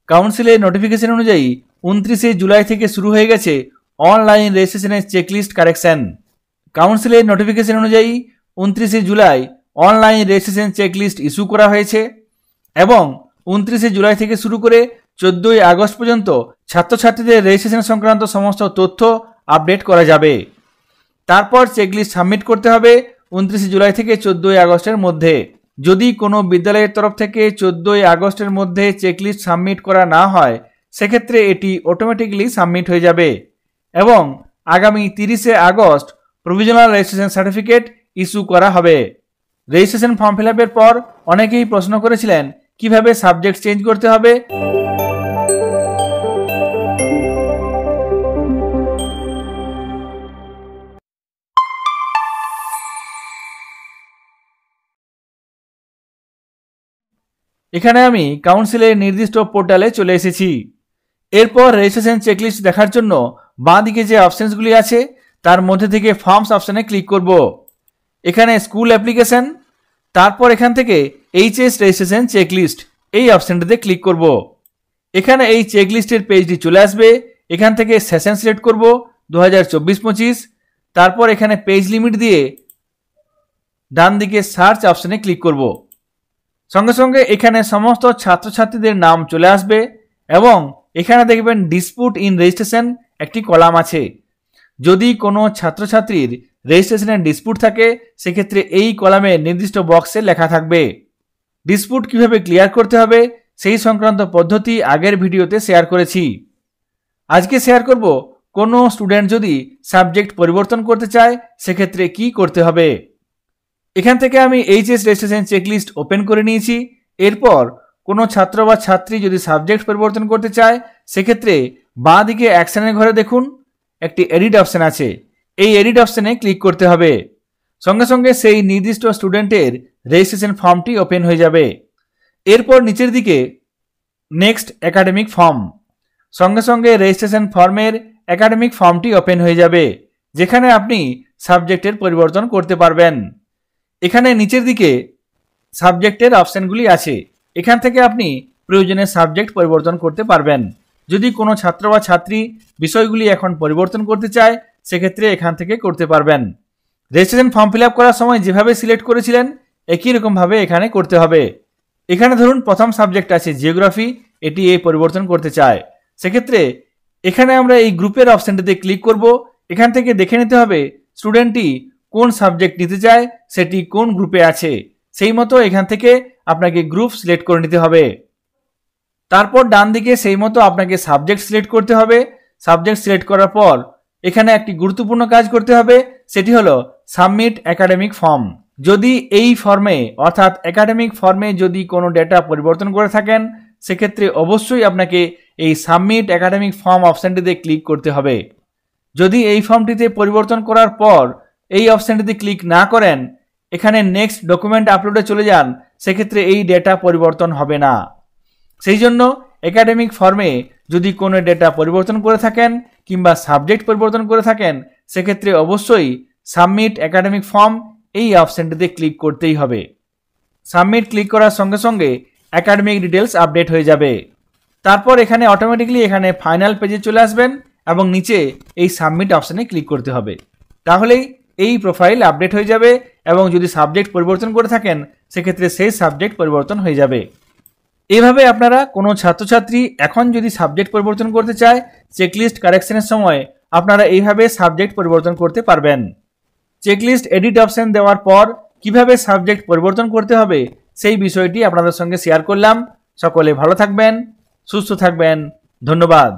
কাউন্সিলের নোটিফিকেশন অনুযায়ী 29 জুলাই থেকে শুরু হয়ে গেছে অনলাইন রেজিস্ট্রেশনের চেকলিস্ট কারেকশন। কাউন্সিলের নোটিফিকেশন অনুযায়ী 29 July online registration checklist issue করা হয়েছে এবং 29 জুলাই থেকে শুরু করে 14 আগস্ট পর্যন্ত ছাত্রছাত্রীদের রেজিস্ট্রেশন সংক্রান্ত সমস্ত তথ্য আপডেট করা যাবে। তারপর চেকলিস্ট সাবমিট করতে হবে 29 জুলাই থেকে 14 আগস্টের মধ্যে। যদি কোনো বিদ্যালয়ের তরফ থেকে 14 আগস্টের মধ্যে চেকলিস্ট সাবমিট করা না হয় সেক্ষেত্রে এটি অটোমেটিক্যালি সাবমিট হয়ে যাবে এবং আগামী 30 August provisional registration certificate issue করা হবে। রেজিস্ট্রেশন ফর্ম ফিল আপের পর অনেকেই প্রশ্ন করেছিলেন কিভাবে সাবজেক্ট চেঞ্জ করতে হবে। এখানে আমি কাউন্সিলের নির্দিষ্ট পোর্টালে চলে এসেছি। এরপর রেজিস্ট্রেশন চেকলিস্ট দেখার জন্য বাঁ দিকে যে অপশনসগুলি আছে তার মধ্যে থেকে ফর্মস অপশনে ক্লিক করব। এখানে স্কুল অ্যাপ্লিকেশন, তারপর এখান থেকে এইচএস রেজিস্ট্রেশন চেকলিস্ট এই অপশনটিতে ক্লিক করব। এখানে এই চেকলিস্টের পেজটি চলে আসবে। এখান থেকে সেশন সিলেক্ট করব 2024-25। তারপর এখানে পেজ লিমিট দিয়ে ডান দিকে সার্চ অপশনে ক্লিক করব। সঙ্গে সঙ্গে এখানে সমস্ত ছাত্রছাত্রীদের নাম চলে আসবে এবং এখানে দেখবেন ডিসপুট ইন রেজিস্ট্রেশন একটি কলাম আছে। যদি কোনো ছাত্রছাত্রীর রেজিস্ট্রেশনের ডিসপুট থাকে সেক্ষেত্রে এই কলামে নির্দিষ্ট বক্সে লেখা থাকবে। ডিসপুট কিভাবে ক্লিয়ার করতে হবে সেই সংক্রান্ত পদ্ধতি আগের ভিডিওতে শেয়ার করেছি। আজকে শেয়ার করব কোনো স্টুডেন্ট যদি সাবজেক্ট পরিবর্তন করতে চায় সেক্ষেত্রে কি করতে হবে। এখান থেকে আমি এইচএস রেজিস্ট্রেশন চেকলিস্ট ওপেন করে নিয়েছি। এরপর কোনো ছাত্র বা ছাত্রী যদি সাবজেক্ট পরিবর্তন করতে চায় সেক্ষেত্রে বাঁ দিকে অ্যাকশনের ঘরে দেখুন একটি এডিট অপশন আছে। এই এডিট অপশনে ক্লিক করতে হবে। সঙ্গে সঙ্গে সেই নির্দিষ্ট স্টুডেন্টের রেজিস্ট্রেশন ফর্মটি ওপেন হয়ে যাবে। এরপর নিচের দিকে নেক্সট একাডেমিক ফর্ম, সঙ্গে সঙ্গে রেজিস্ট্রেশন ফর্মের একাডেমিক ফর্মটি ওপেন হয়ে যাবে যেখানে আপনি সাবজেক্টের পরিবর্তন করতে পারবেন। এখানে নিচের দিকে সাবজেক্টের অপশনগুলি আছে। এখান থেকে আপনি প্রয়োজনীয় সাবজেক্ট পরিবর্তন করতে পারবেন। যদি কোনো ছাত্র বা ছাত্রী বিষয়গুলি এখন পরিবর্তন করতে চায় সেক্ষেত্রে এখান থেকে করতে পারবেন। রেজিস্ট্রেশন ফর্ম ফিল আপ করার সময় যেভাবে সিলেক্ট করেছিলেন একই রকমভাবে এখানে করতে হবে। এখানে ধরুন প্রথম সাবজেক্ট আছে জিওগ্রাফি, এটি এই পরিবর্তন করতে চায় সেক্ষেত্রে এখানে আমরা এই গ্রুপের অপশনটিতে ক্লিক করব। এখান থেকে দেখে নিতে হবে স্টুডেন্টটি কোন সাবজেক্ট নিতে চায় সেটি কোন গ্রুপে আছে, সেই মতো এখান থেকে আপনাকে গ্রুপ সিলেক্ট করে নিতে হবে। তারপর ডান দিকে সেই মতো আপনাকে সাবজেক্ট সিলেক্ট করতে হবে। সাবজেক্ট সিলেক্ট করার পর এখানে একটি গুরুত্বপূর্ণ কাজ করতে হবে, সেটি হলো সাবমিট একাডেমিক ফর্ম। যদি এই ফর্মে অর্থাৎ একাডেমিক ফর্মে যদি কোনো ডেটা পরিবর্তন করে থাকেন সেক্ষেত্রে অবশ্যই আপনাকে এই সাবমিট একাডেমিক ফর্ম অপশনটিতে ক্লিক করতে হবে। যদি এই ফর্মটিতে পরিবর্তন করার পর এই অপশনটিতে ক্লিক না করেন, এখানে নেক্সট ডকুমেন্ট আপলোডে চলে যান, সেক্ষেত্রে এই ডেটা পরিবর্তন হবে না। সেই জন্য একাডেমিক ফর্মে যদি কোনো ডেটা পরিবর্তন করে থাকেন কিংবা সাবজেক্ট পরিবর্তন করে থাকেন সেক্ষেত্রে অবশ্যই সাবমিট একাডেমিক ফর্ম এই অপশনটিতে ক্লিক করতেই হবে। সাবমিট ক্লিক করার সঙ্গে সঙ্গে একাডেমিক ডিটেলস আপডেট হয়ে যাবে। তারপর এখানে অটোমেটিক্যালি এখানে ফাইনাল পেজে চলে আসবেন এবং নিচে এই সাবমিট অপশনে ক্লিক করতে হবে। তাহলেই এই প্রোফাইল আপডেট হয়ে যাবে এবং যদি সাবজেক্ট পরিবর্তন করে থাকেন সেক্ষেত্রে সেই সাবজেক্ট পরিবর্তন হয়ে যাবে। এইভাবে আপনারা কোনো ছাত্রছাত্রী এখন যদি সাবজেক্ট পরিবর্তন করতে চায় চেকলিস্ট কারেকশনের সময় আপনারা এইভাবে সাবজেক্ট পরিবর্তন করতে পারবেন। চেকলিস্ট এডিট অপশন দেওয়ার পর কিভাবে সাবজেক্ট পরিবর্তন করতে হবে সেই বিষয়টি আপনাদের সঙ্গে শেয়ার করলাম। সকলে ভালো থাকবেন, সুস্থ থাকবেন। ধন্যবাদ।